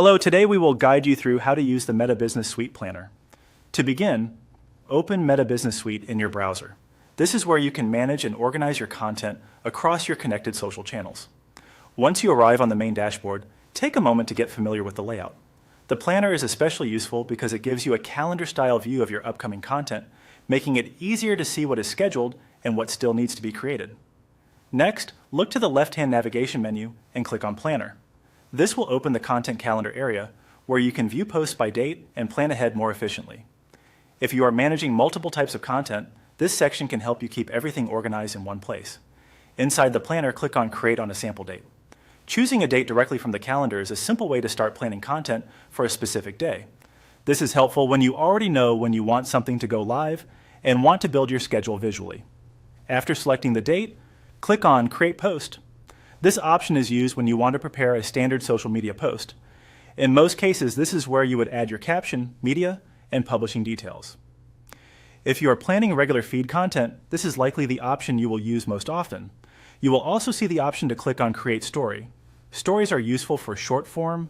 Hello, today we will guide you through how to use the Meta Business Suite Planner. To begin, open Meta Business Suite in your browser. This is where you can manage and organize your content across your connected social channels. Once you arrive on the main dashboard, take a moment to get familiar with the layout. The planner is especially useful because it gives you a calendar-style view of your upcoming content, making it easier to see what is scheduled and what still needs to be created. Next, look to the left-hand navigation menu and click on Planner. This will open the Content Calendar area, where you can view posts by date and plan ahead more efficiently. If you are managing multiple types of content, this section can help you keep everything organized in one place. Inside the planner, click on Create on a Sample Date. Choosing a date directly from the calendar is a simple way to start planning content for a specific day. This is helpful when you already know when you want something to go live and want to build your schedule visually. After selecting the date, click on Create Post. This option is used when you want to prepare a standard social media post. In most cases, this is where you would add your caption, media, and publishing details. If you are planning regular feed content, this is likely the option you will use most often. You will also see the option to click on Create Story. Stories are useful for short-form,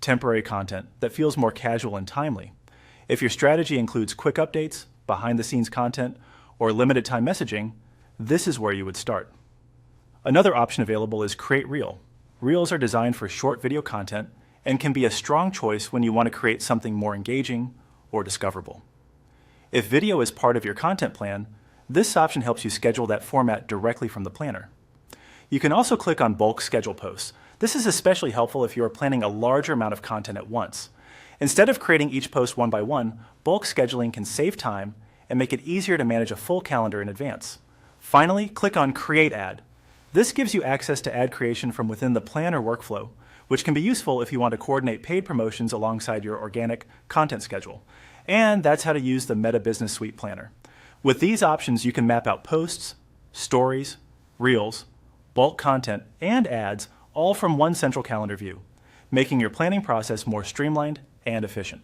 temporary content that feels more casual and timely. If your strategy includes quick updates, behind-the-scenes content, or limited-time messaging, this is where you would start. Another option available is Create Reel. Reels are designed for short video content and can be a strong choice when you want to create something more engaging or discoverable. If video is part of your content plan, this option helps you schedule that format directly from the planner. You can also click on Bulk Schedule Posts. This is especially helpful if you are planning a larger amount of content at once. Instead of creating each post one by one, bulk scheduling can save time and make it easier to manage a full calendar in advance. Finally, click on Create Ad. This gives you access to ad creation from within the planner workflow, which can be useful if you want to coordinate paid promotions alongside your organic content schedule. And that's how to use the Meta Business Suite Planner. With these options, you can map out posts, stories, reels, bulk content, and ads all from one central calendar view, making your planning process more streamlined and efficient.